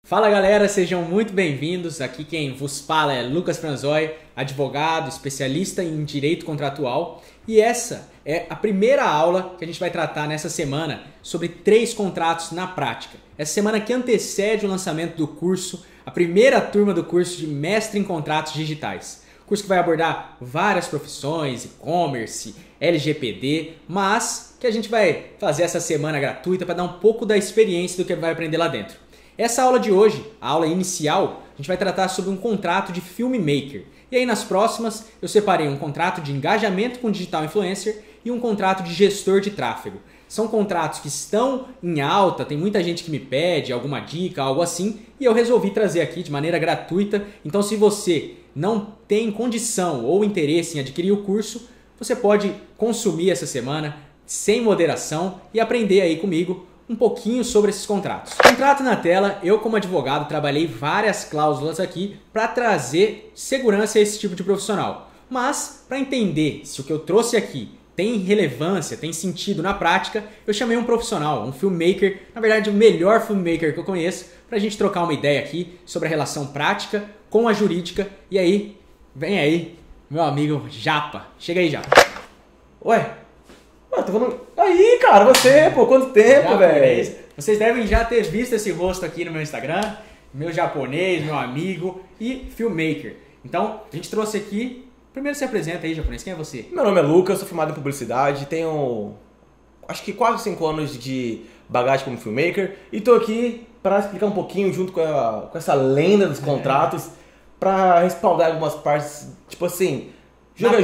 Fala galera, sejam muito bem-vindos. Aqui quem vos fala é Lucas Franzoi, advogado, especialista em direito contratual. E essa é a primeira aula que a gente vai tratar nessa semana sobre 3 contratos na prática. Essa semana que antecede o lançamento do curso, a primeira turma do curso de Mestre em Contratos Digitais. Curso que vai abordar várias profissões, e-commerce, LGPD, mas que a gente vai fazer essa semana gratuita para dar um pouco da experiência do que vai aprender lá dentro. Essa aula de hoje, a aula inicial, a gente vai tratar sobre um contrato de filmmaker. E aí nas próximas eu separei um contrato de engajamento com digital influencer e um contrato de gestor de tráfego. São contratos que estão em alta, tem muita gente que me pede alguma dica, algo assim, e eu resolvi trazer aqui de maneira gratuita. Então se você não tem condição ou interesse em adquirir o curso, você pode consumir essa semana sem moderação e aprender aí comigo um pouquinho sobre esses contratos. Contrato na tela, eu como advogado trabalhei várias cláusulas aqui para trazer segurança a esse tipo de profissional. Mas para entender se o que eu trouxe aqui tem relevância, tem sentido na prática, eu chamei um profissional, um filmmaker, na verdade o melhor filmmaker que eu conheço, para a gente trocar uma ideia aqui sobre a relação prática com a jurídica. E aí, vem aí, meu amigo Japa. Chega aí, Japa. Ué? Tô falando... Aí, cara, você, pô, quanto tempo, velho? Vocês devem já ter visto esse rosto aqui no meu Instagram, meu japonês, meu amigo e filmmaker. Então, a gente trouxe aqui... Primeiro se apresenta aí, japonês, quem é você? Meu nome é Lucas, sou formado em publicidade, tenho acho que quase 5 anos de bagagem como filmmaker e tô aqui para explicar um pouquinho, junto com essa lenda dos contratos, para respaldar algumas partes, tipo assim... Jogo é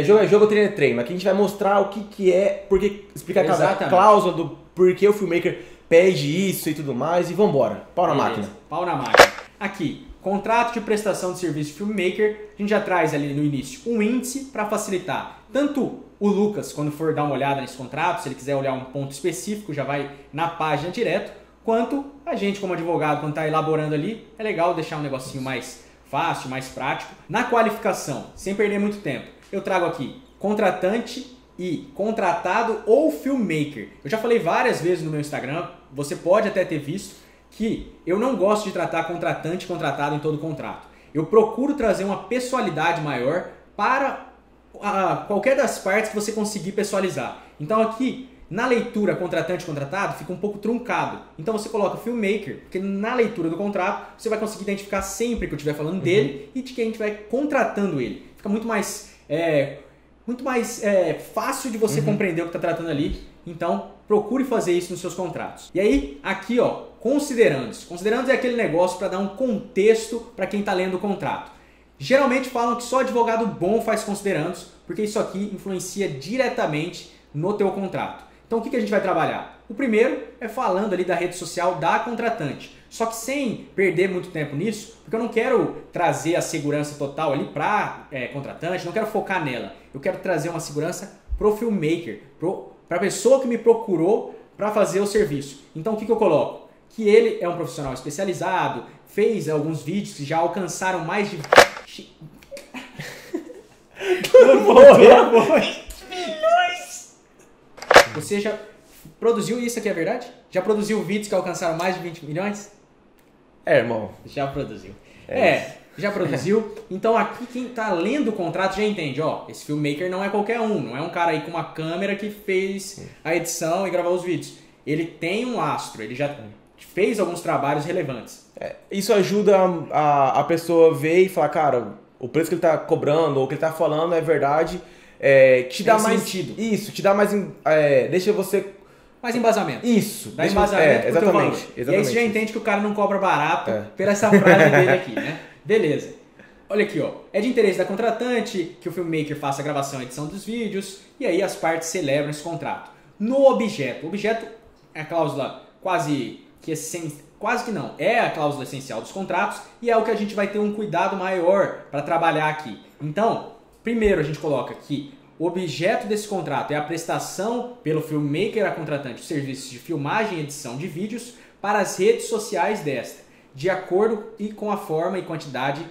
jogo, treino é treino. Aqui a gente vai mostrar o que é, porque explicar cada cláusula do porquê o filmmaker pede isso e tudo mais, e vambora. Pau na máquina. Pau na máquina. Aqui, contrato de prestação de serviço de filmmaker, a gente já traz ali no início um índice para facilitar. Tanto o Lucas, quando for dar uma olhada nesse contrato, se ele quiser olhar um ponto específico, já vai na página direto, quanto a gente como advogado, quando está elaborando ali, é legal deixar um negocinho mais fácil, mais prático. Na qualificação, sem perder muito tempo, eu trago aqui contratante e contratado ou filmmaker. Eu já falei várias vezes no meu Instagram, você pode até ter visto, que eu não gosto de tratar contratante e contratado em todo contrato. Eu procuro trazer uma pessoalidade maior para qualquer das partes que você conseguir pessoalizar. Então aqui, na leitura contratante e contratado, fica um pouco truncado. Então você coloca filmmaker, porque na leitura do contrato você vai conseguir identificar sempre que eu estiver falando dele e de quem a gente vai contratando ele. Fica muito mais fácil de você compreender o que está tratando ali. Então procure fazer isso nos seus contratos. E aí, aqui ó, considerandos. Considerandos é aquele negócio para dar um contexto para quem está lendo o contrato. Geralmente falam que só advogado bom faz considerandos, porque isso aqui influencia diretamente no teu contrato. Então o que a gente vai trabalhar? O primeiro é falando ali da rede social da contratante. Só que sem perder muito tempo nisso, porque eu não quero trazer a segurança total ali para contratante, não quero focar nela. Eu quero trazer uma segurança pro filmmaker, para a pessoa que me procurou para fazer o serviço. Então o que eu coloco? Que ele é um profissional especializado, fez alguns vídeos que já alcançaram mais de... Você já produziu isso aqui, é verdade? Já produziu vídeos que alcançaram mais de 20 milhões? Irmão. Já produziu. Já produziu. Então aqui quem tá lendo o contrato já entende, ó, esse filmmaker não é qualquer um, não é um cara aí com uma câmera que fez a edição e gravou os vídeos. Ele tem um lastro, ele já fez alguns trabalhos relevantes. Isso ajuda a pessoa ver e falar, cara, o preço que ele tá cobrando ou o que ele tá falando é verdade. Te dá mais sentido. Isso, te dá mais... deixa você... Mais embasamento. Isso. Dá embasamento pro teu valor. E aí você já entende que o cara não cobra barato pela essa frase dele aqui, né? Beleza. Olha aqui, ó. É de interesse da contratante que o filmmaker faça a gravação e edição dos vídeos, e aí as partes celebram esse contrato. No objeto. O objeto é a cláusula quase que não. É a cláusula essencial dos contratos e é o que a gente vai ter um cuidado maior para trabalhar aqui. Então, primeiro a gente coloca que o objeto desse contrato é a prestação pelo filmmaker a contratante de serviços de filmagem e edição de vídeos para as redes sociais desta, de acordo e com a forma e quantidade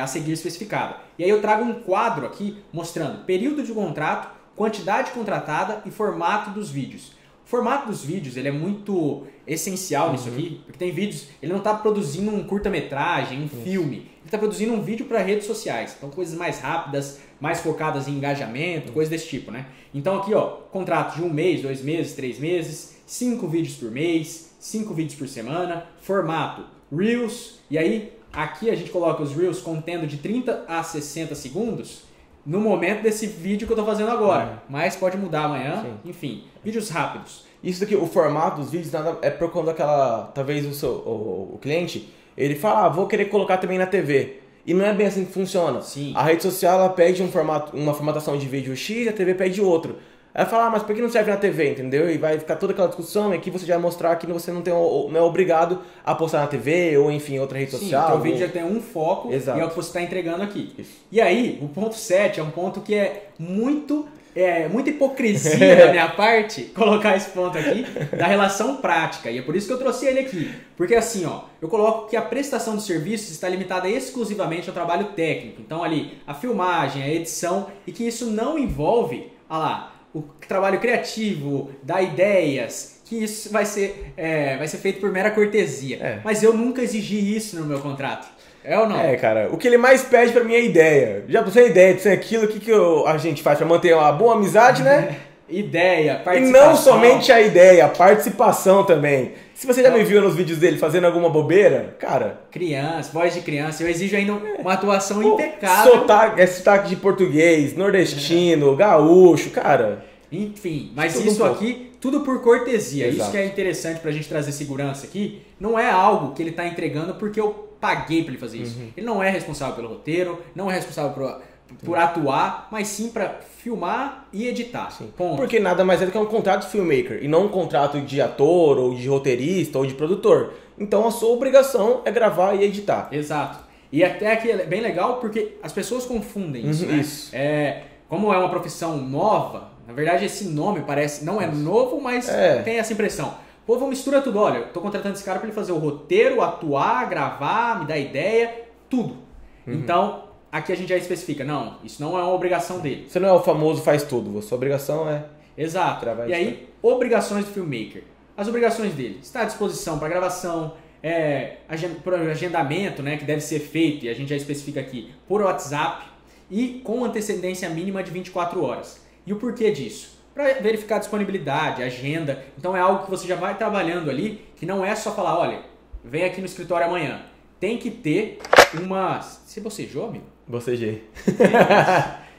a seguir especificada. E aí eu trago um quadro aqui mostrando período de contrato, quantidade contratada e formato dos vídeos. O formato dos vídeos ele é muito essencial nisso aqui, porque tem vídeos, ele não está produzindo um curta-metragem, um filme, ele está produzindo um vídeo para redes sociais, então coisas mais rápidas, mais focadas em engajamento, coisas desse tipo, né? Então aqui, ó, contrato de 1 mês, 2 meses, 3 meses, 5 vídeos por mês, 5 vídeos por semana, formato Reels, e aí aqui a gente coloca os Reels contendo de 30 a 60 segundos no momento desse vídeo que eu tô fazendo agora, mas pode mudar amanhã, enfim, vídeos rápidos. Isso daqui, o formato dos vídeos nada é por conta daquela, talvez o cliente, ele fala, vou querer colocar também na TV. E não é bem assim que funciona. Sim. A rede social ela pede uma formatação de vídeo X e a TV pede outro. Aí fala, mas por que não serve na TV, entendeu? E vai ficar toda aquela discussão e aqui você já vai mostrar que você não é obrigado a postar na TV ou enfim, outra rede social. Então o vídeo já tem um foco. Exato. E é o que você está entregando aqui. Isso. E aí, o ponto 7 é um ponto que é muita hipocrisia da minha parte colocar esse ponto aqui da relação prática. E é por isso que eu trouxe ele aqui. Porque assim, ó, eu coloco que a prestação de serviços está limitada exclusivamente ao trabalho técnico. Então ali, a filmagem, a edição, e que isso não envolve, o trabalho criativo, dar ideias, que isso vai ser feito por mera cortesia. Mas eu nunca exigi isso no meu contrato. É ou não? Cara, o que ele mais pede pra mim é ideia. Já você tem ideia disso e aquilo, o que a gente faz pra manter uma boa amizade, né? Ideia, participação. E não somente a ideia, a participação também. Se você já me viu nos vídeos dele fazendo alguma bobeira, cara... Criança, voz de criança, eu exijo ainda uma atuação impecável. Sotaque de português, nordestino, gaúcho, cara... Enfim, mas isso aqui, tudo por cortesia. Exato. Isso que é interessante pra gente trazer segurança aqui. Não é algo que ele tá entregando porque eu paguei pra ele fazer isso. Ele não é responsável pelo roteiro, não é responsável por atuar, mas sim pra filmar e editar. Ponto. Porque nada mais é do que um contrato de filmmaker e não um contrato de ator, ou de roteirista, ou de produtor. Então a sua obrigação é gravar e editar. Exato. E até aqui é bem legal porque as pessoas confundem isso, né? Isso. Como é uma profissão nova, na verdade esse nome parece, não é novo, mas tem essa impressão. O povo mistura tudo, olha, eu tô contratando esse cara pra ele fazer o roteiro, atuar, gravar, me dar ideia, tudo. Então, aqui a gente já especifica, não, isso não é uma obrigação dele. Você não é o famoso faz tudo, a sua obrigação é... Exato. E aí, obrigações do filmmaker. As obrigações dele, está à disposição para gravação, agendamento, né, que deve ser feito, e a gente já especifica aqui, por WhatsApp e com antecedência mínima de 24 horas. E o porquê disso? Para verificar a disponibilidade, agenda. Então é algo que você já vai trabalhando ali, que não é só falar, olha, vem aqui no escritório amanhã. Tem que ter uma... Você bocejou, amigo? Bocejei.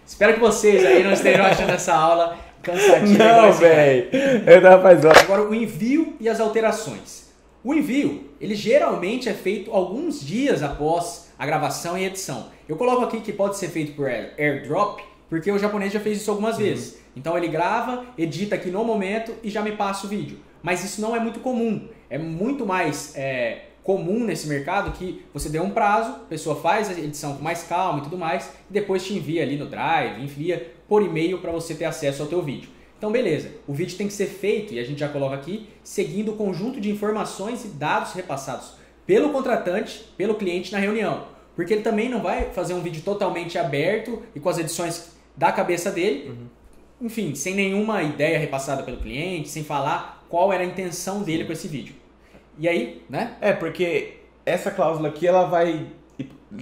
Espero que vocês aí não estejam achando essa aula cansativa. Não, velho. Eu tava fazendo. Agora, o envio e as alterações. O envio, ele geralmente é feito alguns dias após a gravação e edição. Eu coloco aqui que pode ser feito por airdrop, porque o japonês já fez isso algumas vezes. Então ele grava, edita aqui no momento e já me passa o vídeo. Mas isso não é muito comum. É muito mais comum nesse mercado que você dê um prazo, a pessoa faz a edição com mais calma e tudo mais, e depois te envia ali no Drive, envia por e-mail para você ter acesso ao teu vídeo. Então beleza, o vídeo tem que ser feito, e a gente já coloca aqui, seguindo o conjunto de informações e dados repassados pelo contratante, pelo cliente na reunião. Porque ele também não vai fazer um vídeo totalmente aberto e com as edições da cabeça dele, enfim, sem nenhuma ideia repassada pelo cliente, sem falar qual era a intenção dele com esse vídeo. E aí, né? Porque essa cláusula aqui, ela vai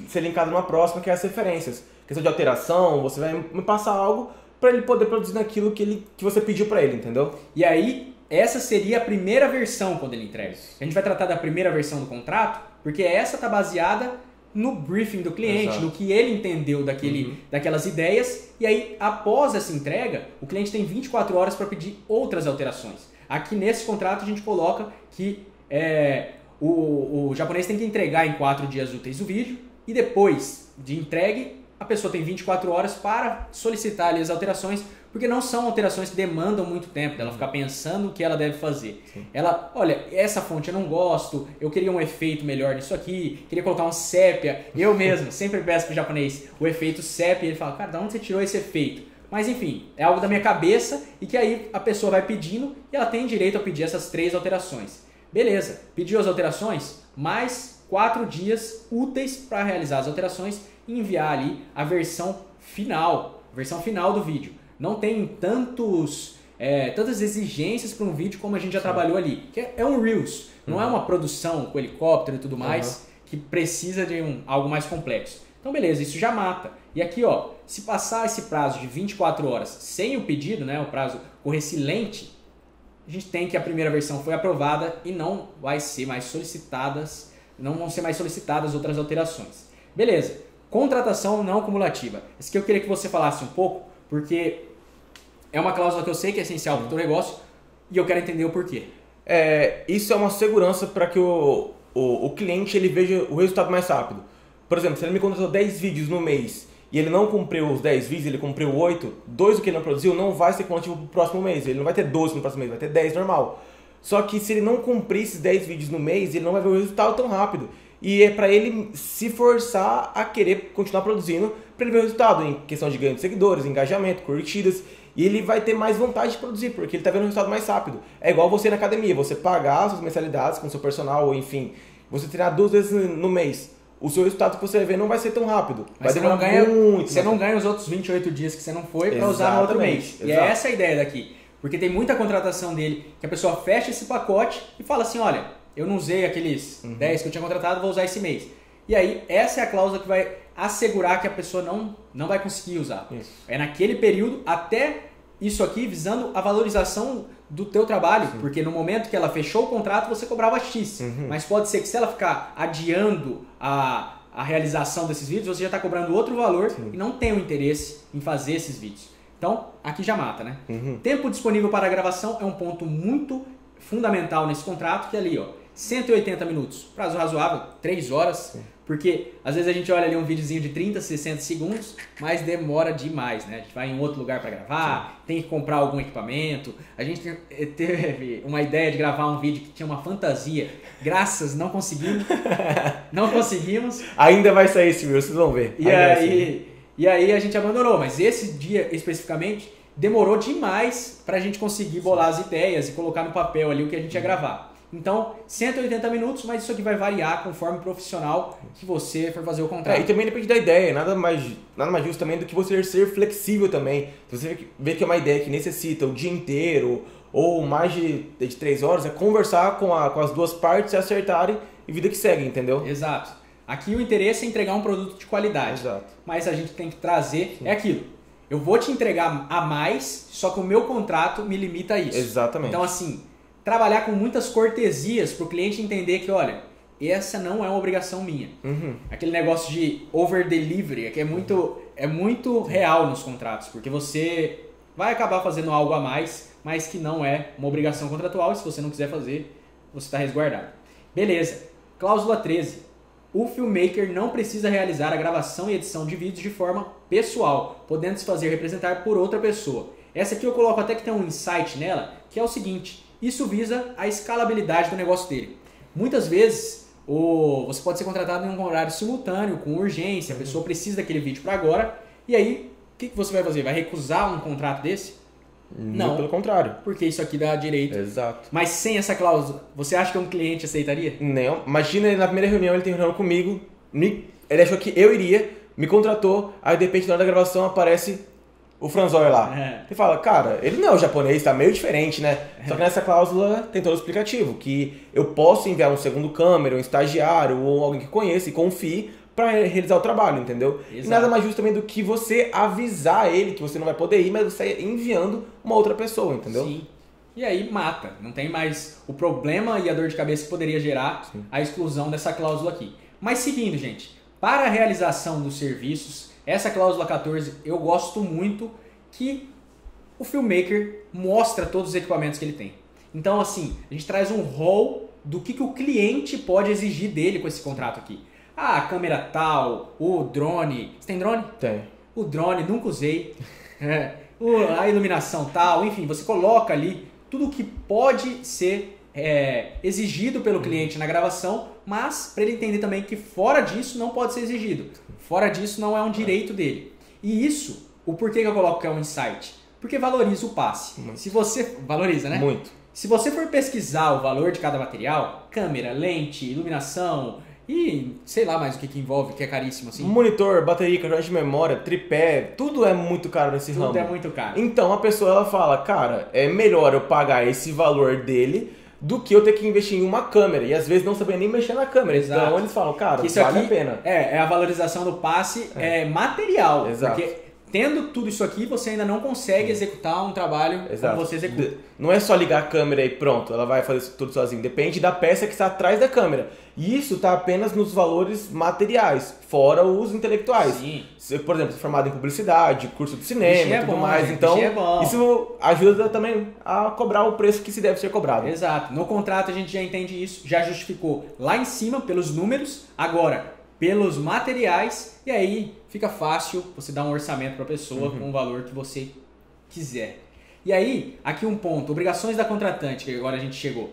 ser linkada numa próxima, que é as referências. Questão de alteração, você vai me passar algo para ele poder produzir naquilo que você pediu para ele, entendeu? E aí, essa seria a primeira versão quando ele entrega. A gente vai tratar da primeira versão do contrato, porque essa está baseada no briefing do cliente, no que ele entendeu daquelas ideias. E aí, após essa entrega, o cliente tem 24 horas para pedir outras alterações. Aqui nesse contrato a gente coloca que o japonês tem que entregar em 4 dias úteis o vídeo e depois de entregue, a pessoa tem 24 horas para solicitar ali as alterações, porque não são alterações que demandam muito tempo, dela ficar pensando o que ela deve fazer. Ela, olha, essa fonte eu não gosto, eu queria um efeito melhor nisso aqui, queria colocar um sépia. Eu mesmo sempre peço pro japonês o efeito sépia e ele fala, cara, de onde você tirou esse efeito? Mas enfim, é algo da minha cabeça e que aí a pessoa vai pedindo e ela tem direito a pedir essas 3 alterações. Beleza, pediu as alterações, mais 4 dias úteis para realizar as alterações e enviar ali a versão final do vídeo. Não tem tantos tantas exigências para um vídeo como a gente já trabalhou ali. Que é um Reels, não é uma produção com helicóptero e tudo mais, que precisa de algo mais complexo. Então beleza, isso já mata. E aqui, ó, se passar esse prazo de 24 horas sem o pedido, né, o prazo correr silente, a gente tem que a primeira versão foi aprovada e não vai ser mais solicitadas, não vão ser mais solicitadas outras alterações. Beleza, contratação não cumulativa. Isso que eu queria que você falasse um pouco, porque é uma cláusula que eu sei que é essencial para o teu negócio e eu quero entender o porquê. Isso é uma segurança para que o cliente ele veja o resultado mais rápido. Por exemplo, se ele me contratou 10 vídeos no mês e ele não cumpriu os 10 vídeos, ele cumpriu 8, 2 do que ele não produziu não vai ser cumulativo para o próximo mês. Ele não vai ter 12 no próximo mês, vai ter 10 normal. Só que se ele não cumprir esses 10 vídeos no mês, ele não vai ver o resultado tão rápido. E é para ele se forçar a querer continuar produzindo para ele ver o resultado em questão de ganho de seguidores, engajamento, curtidas. E ele vai ter mais vontade de produzir, porque ele está vendo o resultado mais rápido. É igual você na academia, você pagar suas mensalidades com o seu personal, ou enfim, você treinar 2 vezes no mês. O seu resultado que você vai ver não vai ser tão rápido. Mas vai você não ganha muito. Você não ganha os outros 28 dias que você não foi para usar no outro mês. E é essa a ideia daqui. Porque tem muita contratação dele, que a pessoa fecha esse pacote e fala assim, olha, eu não usei aqueles 10 que eu tinha contratado, vou usar esse mês. E aí, essa é a cláusula que vai assegurar que a pessoa não vai conseguir usar. Isso. É naquele período, até isso aqui visando a valorização do teu trabalho, porque no momento que ela fechou o contrato, você cobrava X. Mas pode ser que se ela ficar adiando a realização desses vídeos, você já está cobrando outro valor e não tem o interesse em fazer esses vídeos. Então, aqui já mata, né? Tempo disponível para a gravação é um ponto muito fundamental nesse contrato, que é ali, ó, 180 minutos, prazo razoável, 3 horas, porque às vezes a gente olha ali um videozinho de 30, 60 segundos, mas demora demais, né? A gente vai em outro lugar para gravar, tem que comprar algum equipamento. A gente teve uma ideia de gravar um vídeo que tinha uma fantasia, graças, não conseguimos. Ainda vai sair esse vídeo, vocês vão ver. E aí a gente abandonou, mas esse dia especificamente demorou demais pra gente conseguir bolar as ideias e colocar no papel ali o que a gente ia gravar. Então, 180 minutos, mas isso aqui vai variar conforme o profissional que você for fazer o contrato. E também depende da ideia, nada mais justo também do que você ser flexível também. Se você vê que é uma ideia que necessita o dia inteiro ou mais de 3 horas, é conversar com as duas partes, se acertarem e vida que segue, entendeu? Exato. Aqui o interesse é entregar um produto de qualidade. Exato. Mas a gente tem que trazer, é aquilo. Eu vou te entregar a mais, só que o meu contrato me limita a isso. Exatamente. Então assim, trabalhar com muitas cortesias para o cliente entender que, olha, essa não é uma obrigação minha. Aquele negócio de over-delivery, que é muito real nos contratos, porque você vai acabar fazendo algo a mais, mas que não é uma obrigação contratual, e se você não quiser fazer, você está resguardado. Beleza. Cláusula 13. O filmmaker não precisa realizar a gravação e edição de vídeos de forma pessoal, podendo se fazer representar por outra pessoa. Essa aqui eu coloco até que tem um insight nela, que é o seguinte: isso visa a escalabilidade do negócio dele. Muitas vezes, você pode ser contratado em um horário simultâneo, com urgência, a pessoa precisa daquele vídeo para agora, e aí, o que você vai fazer? Vai recusar um contrato desse? Não, pelo contrário. Porque isso aqui dá direito. Exato. Mas sem essa cláusula, você acha que um cliente aceitaria? Não. Imagina, na primeira reunião, ele tem reunião comigo, ele achou que eu iria, me contratou, aí de repente na hora da gravação aparece o Franzói lá. Você fala, cara, ele não é o japonês, tá meio diferente, né? Só que nessa cláusula tem todo o explicativo, que eu posso enviar um segundo câmera, um estagiário ou alguém que conheça e confie para realizar o trabalho, entendeu? Exato. E nada mais justo também do que você avisar ele que você não vai poder ir, mas você enviando uma outra pessoa, entendeu? Sim. E aí mata. Não tem mais o problema e a dor de cabeça que poderia gerar a exclusão dessa cláusula aqui. Mas seguindo, gente, para a realização dos serviços, essa cláusula 14 eu gosto muito, que o filmmaker mostra todos os equipamentos que ele tem. Então assim, a gente traz um rol do que o cliente pode exigir dele com esse contrato aqui. Ah, a câmera tal, o drone. Você tem drone? Tem. O drone, nunca usei. A iluminação tal, enfim, você coloca ali tudo o que pode ser exigido pelo cliente na gravação, mas para ele entender também que fora disso não pode ser exigido. Fora disso não é um direito dele. E isso, o porquê que eu coloco que é um insight? Porque valoriza o passe. Muito. Se você valoriza, né? Muito. Se você for pesquisar o valor de cada material, câmera, lente, iluminação, E sei lá mais o que envolve, que é caríssimo assim. Monitor, bateria, cartão de memória, tripé, tudo é muito caro nesse ramo. Tudo é muito caro. Então a pessoa ela fala, cara, é melhor eu pagar esse valor dele do que eu ter que investir em uma câmera. E às vezes não saber nem mexer na câmera. Exato. Então eles falam, cara, isso vale aqui a pena. É a valorização do passe material. Exato. Porque tendo tudo isso aqui, você ainda não consegue executar um trabalho como você executa. Não é só ligar a câmera e pronto, ela vai fazer isso tudo sozinha. Depende da peça que está atrás da câmera. E isso está apenas nos valores materiais, fora os intelectuais. Sim. Você, por exemplo, formado em publicidade, curso de cinema e tudo mais. Então, isso ajuda também a cobrar o preço que se deve ser cobrado. Exato. No contrato a gente já entende isso, já justificou lá em cima pelos números, agora pelos materiais, e aí fica fácil você dar um orçamento para a pessoa com o valor que você quiser. E aí, aqui um ponto, obrigações da contratante, que agora a gente chegou.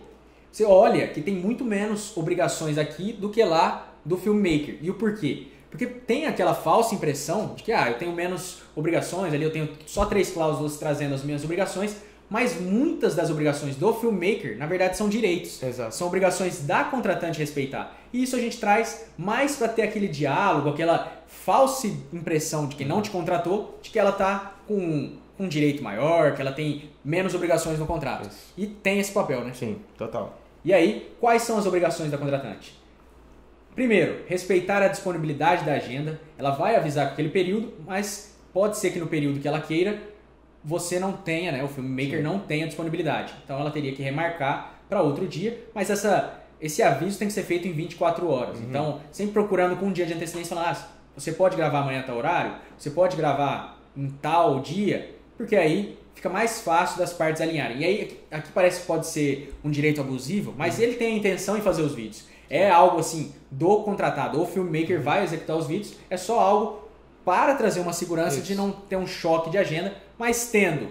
Você olha que tem muito menos obrigações aqui do que lá do filmmaker. E o porquê? Porque tem aquela falsa impressão de que eu tenho menos obrigações, ali eu tenho só 3 cláusulas trazendo as minhas obrigações, mas muitas das obrigações do filmmaker, na verdade, são direitos. Exato. São obrigações da contratante respeitar. E isso a gente traz mais para ter aquele diálogo, aquela falsa impressão de quem não te contratou, de que ela está com um direito maior, que ela tem menos obrigações no contrato. Isso. E tem esse papel, né? Sim, total. E aí, quais são as obrigações da contratante? Primeiro, respeitar a disponibilidade da agenda. Ela vai avisar com aquele período, mas pode ser que no período que ela queira, você não tenha, né? O filmmaker não tenha disponibilidade. Então ela teria que remarcar para outro dia, mas esse aviso tem que ser feito em 24 horas. Então, sempre procurando com um dia de antecedência, falar, você pode gravar amanhã a tal horário? Você pode gravar em tal dia? Porque aí fica mais fácil das partes alinharem. E aí, aqui parece que pode ser um direito abusivo, mas ele tem a intenção em fazer os vídeos. É algo assim, do contratado, o filmmaker vai executar os vídeos, é só algo para trazer uma segurança de não ter um choque de agenda, mas tendo,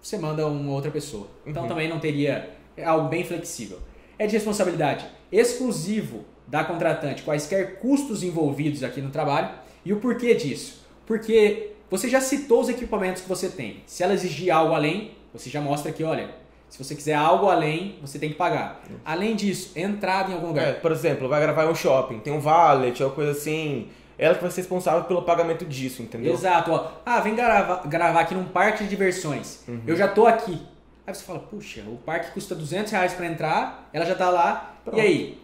você manda uma outra pessoa. Então também não teria, é algo bem flexível. É de responsabilidade exclusivo da contratante quaisquer custos envolvidos aqui no trabalho. E o porquê disso? Porque você já citou os equipamentos que você tem. Se ela exigir algo além, você já mostra que, olha, se você quiser algo além, você tem que pagar. Além disso, entrada em algum lugar. Por exemplo, vai gravar em um shopping, tem um valet, ou coisa assim. Ela que vai ser responsável pelo pagamento disso, entendeu? Exato. Vem gravar aqui num parque de diversões. Eu já tô aqui. Aí você fala, puxa, o parque custa R$200 para entrar, ela já tá lá. Pronto. E aí?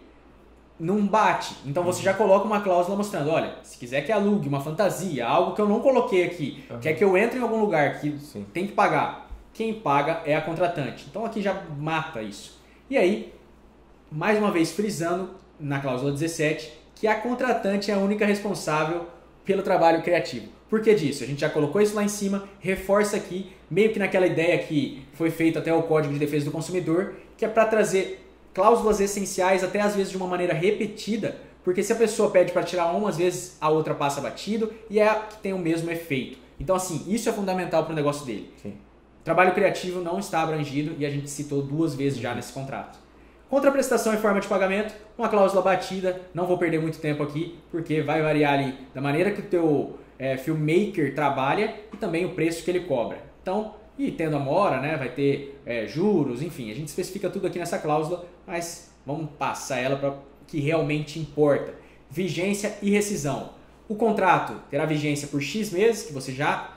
Não bate. Então você já coloca uma cláusula mostrando, olha, se quiser que alugue uma fantasia, algo que eu não coloquei aqui, quer que eu entre em algum lugar que tem que pagar, quem paga é a contratante. Então aqui já mata isso. E aí, mais uma vez frisando na cláusula 17, que a contratante é a única responsável pelo trabalho criativo. Por que disso? A gente já colocou isso lá em cima, reforça aqui, meio que naquela ideia que foi feita até o Código de Defesa do Consumidor, que é para trazer cláusulas essenciais, até às vezes de uma maneira repetida, porque se a pessoa pede para tirar uma, às vezes a outra passa batido e é a que tem o mesmo efeito. Então assim, isso é fundamental para o negócio dele. Sim. Trabalho criativo não está abrangido e a gente citou 2 vezes já nesse contrato. Contraprestação em forma de pagamento, uma cláusula batida, não vou perder muito tempo aqui, porque vai variar ali da maneira que o teu filmmaker trabalha e também o preço que ele cobra. Então, e tendo a mora, né, vai ter juros, enfim, a gente especifica tudo aqui nessa cláusula, mas vamos passar ela para o que realmente importa. Vigência e rescisão. O contrato terá vigência por X meses, que você já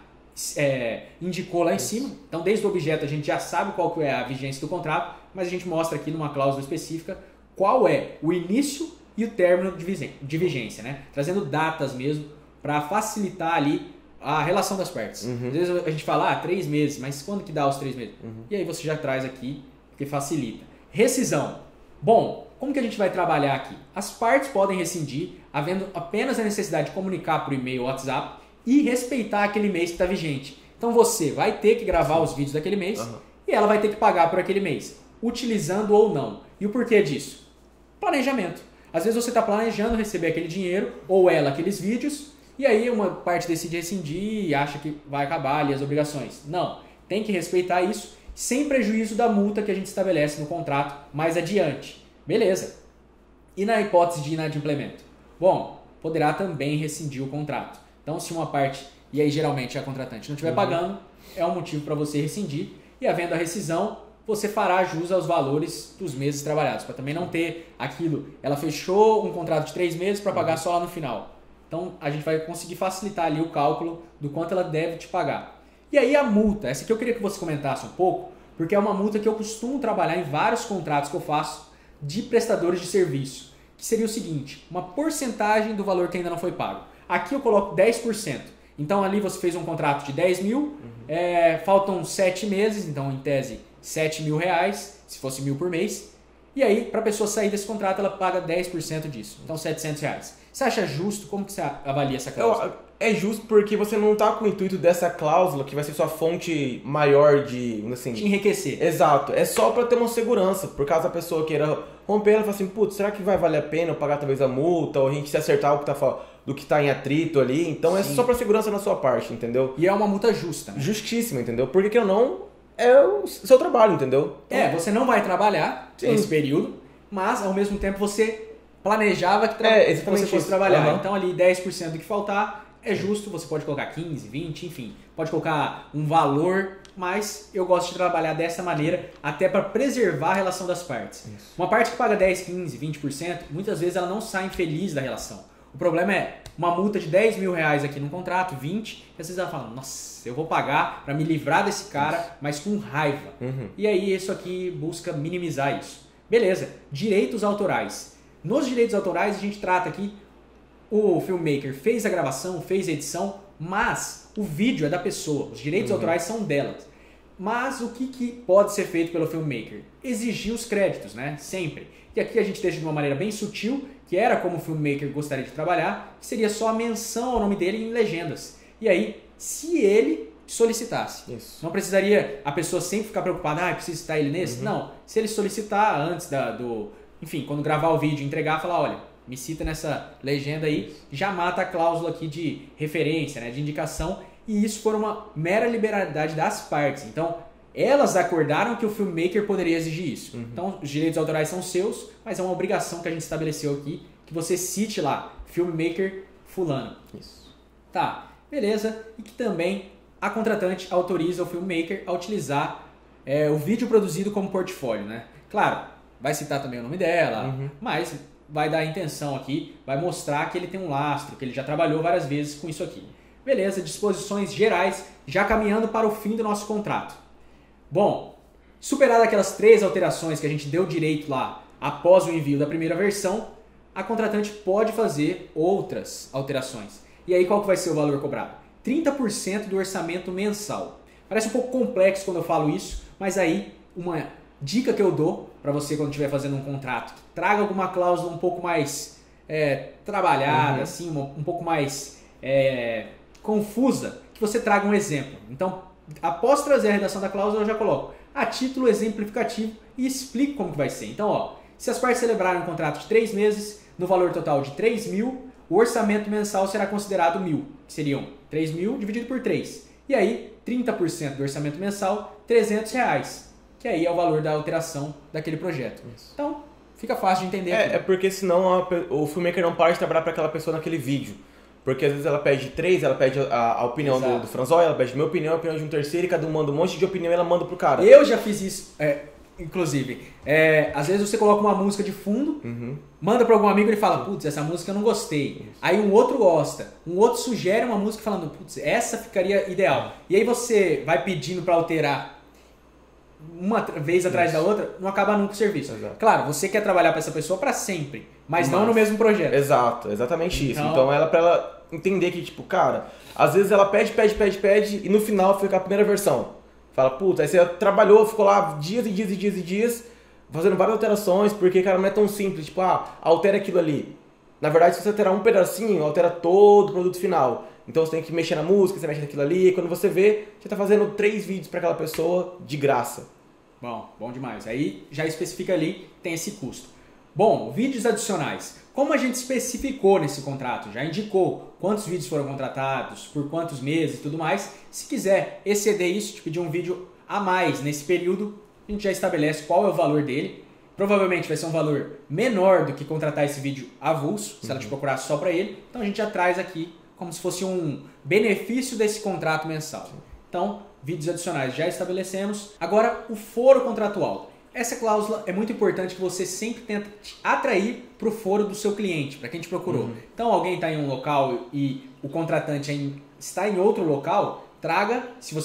indicou lá em cima. Então, desde o objeto a gente já sabe qual que é a vigência do contrato, mas a gente mostra aqui numa cláusula específica qual é o início e o término de vigência, né? Trazendo datas mesmo para facilitar ali a relação das partes. Às vezes a gente fala 3 meses, mas quando que dá os 3 meses? E aí você já traz aqui, porque facilita. Rescisão. Bom, como que a gente vai trabalhar aqui? As partes podem rescindir, havendo apenas a necessidade de comunicar por e-mail ou WhatsApp e respeitar aquele mês que está vigente. Então você vai ter que gravar os vídeos daquele mês e ela vai ter que pagar por aquele mês, utilizando ou não. E o porquê disso? Planejamento. Às vezes você está planejando receber aquele dinheiro ou ela aqueles vídeos e aí uma parte decide rescindir e acha que vai acabar ali as obrigações. Não, tem que respeitar isso sem prejuízo da multa que a gente estabelece no contrato mais adiante. Beleza. E na hipótese de inadimplemento? Bom, poderá também rescindir o contrato. Então, se uma parte, e aí geralmente a contratante não estiver pagando, é um motivo para você rescindir. E havendo a rescisão, você fará jus aos valores dos meses trabalhados, para também não ter aquilo. Ela fechou um contrato de 3 meses para pagar só lá no final. Então a gente vai conseguir facilitar ali o cálculo do quanto ela deve te pagar. E aí a multa, essa aqui eu queria que você comentasse um pouco, porque é uma multa que eu costumo trabalhar em vários contratos que eu faço de prestadores de serviço, que seria o seguinte, uma porcentagem do valor que ainda não foi pago. Aqui eu coloco 10%. Então ali você fez um contrato de 10 mil, faltam 7 meses, então em tese 7 mil reais, se fosse 1.000 por mês. E aí, para a pessoa sair desse contrato, ela paga 10% disso. Então, 700 reais. Você acha justo? Como que você avalia essa cláusula? É justo porque você não tá com o intuito dessa cláusula que vai ser sua fonte maior de, assim... Te enriquecer. Exato. É só para ter uma segurança. Por caso a pessoa queira romper, ela fala assim, putz, será que vai valer a pena eu pagar talvez a multa? Ou a gente se acertar do que tá em atrito ali? Então, é só para segurança na sua parte, entendeu? E é uma multa justa, né? Justíssima, entendeu? Porque que eu não... É o seu trabalho, entendeu? Então, você não vai trabalhar nesse período, mas ao mesmo tempo você planejava que você fosse trabalhar. Então ali 10% do que faltar é justo, você pode colocar 15, 20, enfim, pode colocar um valor, mas eu gosto de trabalhar dessa maneira até para preservar a relação das partes. Isso. Uma parte que paga 10, 15, 20%, muitas vezes ela não sai infeliz da relação. O problema é uma multa de 10 mil reais aqui no contrato, 20, e às vezes ela fala, nossa, eu vou pagar para me livrar desse cara, mas com raiva. E aí isso aqui busca minimizar isso. Beleza, direitos autorais. Nos direitos autorais a gente trata aqui, o filmmaker fez a gravação, fez a edição, mas o vídeo é da pessoa, os direitos autorais são delas. Mas o que pode ser feito pelo filmmaker? Exigir os créditos, né? Sempre. E aqui a gente deixa de uma maneira bem sutil, que era como o filmmaker gostaria de trabalhar, que seria só a menção ao nome dele em legendas. E aí, se ele solicitasse. Isso. Não precisaria a pessoa sempre ficar preocupada, preciso citar ele nesse? Não. Se ele solicitar antes enfim, quando gravar o vídeo, entregar, falar, olha, me cita nessa legenda aí, já mata a cláusula aqui de referência, né, de indicação, e isso for uma mera liberalidade das partes. Então, elas acordaram que o filmmaker poderia exigir isso. Então, os direitos autorais são seus, mas é uma obrigação que a gente estabeleceu aqui, que você cite lá, filmmaker fulano. Isso. Tá, beleza. E que também a contratante autoriza o filmmaker a utilizar o vídeo produzido como portfólio, né? Claro, vai citar também o nome dela, mas vai dar a intenção aqui, vai mostrar que ele tem um lastro, que ele já trabalhou várias vezes com isso aqui. Beleza, disposições gerais, já caminhando para o fim do nosso contrato. Bom, superadas aquelas 3 alterações que a gente deu direito lá após o envio da primeira versão, a contratante pode fazer outras alterações. E aí qual que vai ser o valor cobrado? 30% do orçamento mensal. Parece um pouco complexo quando eu falo isso, mas aí uma dica que eu dou para você quando estiver fazendo um contrato, que traga alguma cláusula um pouco mais trabalhada, assim, um pouco mais confusa, que você traga um exemplo. Então, após trazer a redação da cláusula, eu já coloco a título exemplificativo e explico como que vai ser. Então, ó, se as partes celebrarem um contrato de 3 meses, no valor total de 3 mil, o orçamento mensal será considerado 1.000, que seriam 3 mil dividido por 3. E aí, 30% do orçamento mensal, 300 reais, que aí é o valor da alteração daquele projeto. Isso. Então, fica fácil de entender. É porque senão o filmmaker não para de trabalhar para aquela pessoa naquele vídeo. Porque às vezes ela pede 3, ela pede a opinião do Franzói, ela pede minha opinião, a opinião de um terceiro, e cada um manda um monte de opinião e ela manda pro cara. Eu já fiz isso, inclusive. Às vezes você coloca uma música de fundo, manda para algum amigo e ele fala, putz, essa música eu não gostei. Isso. Aí um outro gosta, um outro sugere uma música falando, putz, essa ficaria ideal. E aí você vai pedindo para alterar uma vez atrás da outra, não acaba nunca o serviço. Exato. Claro, você quer trabalhar para essa pessoa para sempre, mas não no mesmo projeto. Exato, exatamente isso. Então pra ela entender que, tipo, cara, às vezes ela pede e no final fica a primeira versão. Fala, puta, aí você trabalhou, ficou lá dias e dias e dias e dias, fazendo várias alterações, porque, cara, não é tão simples, tipo, altera aquilo ali. Na verdade, se você alterar um pedacinho, altera todo o produto final. Então você tem que mexer na música, você mexe naquilo ali, e quando você vê, você tá fazendo 3 vídeos para aquela pessoa de graça. Bom demais. Aí já especifica ali, tem esse custo. Bom, vídeos adicionais. Como a gente especificou nesse contrato, já indicou quantos vídeos foram contratados, por quantos meses e tudo mais, se quiser exceder isso, te pedir um vídeo a mais nesse período, a gente já estabelece qual é o valor dele. Provavelmente vai ser um valor menor do que contratar esse vídeo avulso, se ela te procurar só para ele. Então a gente já traz aqui como se fosse um benefício desse contrato mensal. Então, vídeos adicionais já estabelecemos. Agora, o foro contratual. Essa cláusula é muito importante que você sempre tenta atrair para o foro do seu cliente, para quem te procurou. Então, alguém está em um local e o contratante está em outro local, traga, se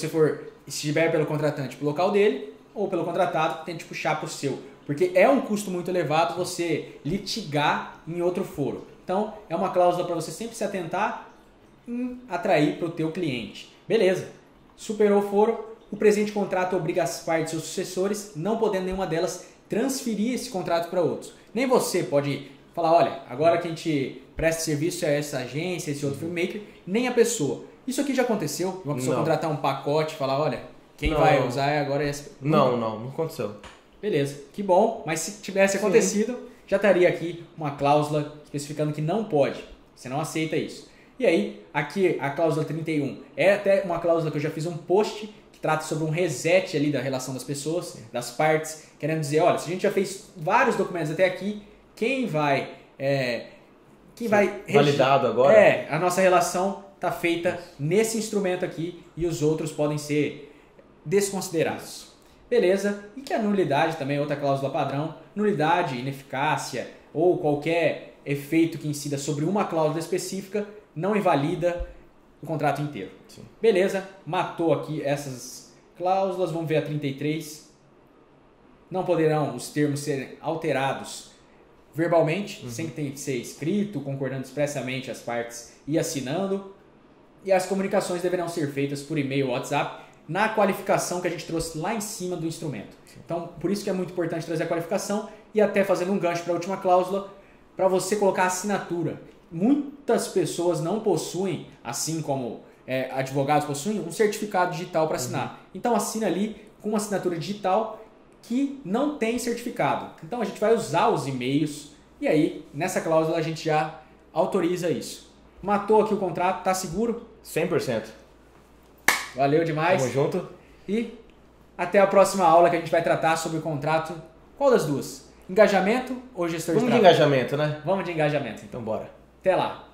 estiver pelo contratante, para o local dele, ou pelo contratado, tente puxar para o seu. Porque é um custo muito elevado você litigar em outro foro. Então, é uma cláusula para você sempre se atentar em atrair para o teu cliente. Beleza. Superou o foro, o presente contrato obriga as partes e os sucessores, não podendo nenhuma delas transferir esse contrato para outros. Nem você pode falar, olha, agora que a gente presta serviço a essa agência, esse outro filmmaker, nem a pessoa. Isso aqui já aconteceu? Uma pessoa contratar um pacote e falar, olha, quem vai usar agora é essa... Não aconteceu. Beleza, que bom, mas se tivesse acontecido, já estaria aqui uma cláusula especificando que não pode. Você não aceita isso. E aí, aqui a cláusula 31 é até uma cláusula que eu já fiz um post que trata sobre um reset ali da relação das pessoas, das partes, querendo dizer, olha, se a gente já fez vários documentos até aqui, quem vai validado agora? A nossa relação está feita nesse instrumento aqui e os outros podem ser desconsiderados. Beleza? E que a nulidade também é outra cláusula padrão. Nulidade, ineficácia ou qualquer efeito que incida sobre uma cláusula específica não invalida o contrato inteiro. Sim. Beleza? Matou aqui essas cláusulas. Vamos ver a 33. Não poderão os termos serem alterados verbalmente, sem que tenha que ser escrito, concordando expressamente as partes e assinando. E as comunicações deverão ser feitas por e-mail ou WhatsApp na qualificação que a gente trouxe lá em cima do instrumento. Então, por isso que é muito importante trazer a qualificação e até fazendo um gancho para a última cláusula, para você colocar a assinatura. Muitas pessoas não possuem, assim como advogados possuem, um certificado digital para assinar. Então, assina ali com uma assinatura digital que não tem certificado. Então, a gente vai usar os e-mails e aí, nessa cláusula, a gente já autoriza isso. Matou aqui o contrato, tá seguro? 100%. Valeu demais. Tamo junto. E até a próxima aula que a gente vai tratar sobre o contrato. Qual das duas? Engajamento ou gestor de Vamos de trabalho? engajamento, né? Vamos de engajamento, então. Então bora. Até lá.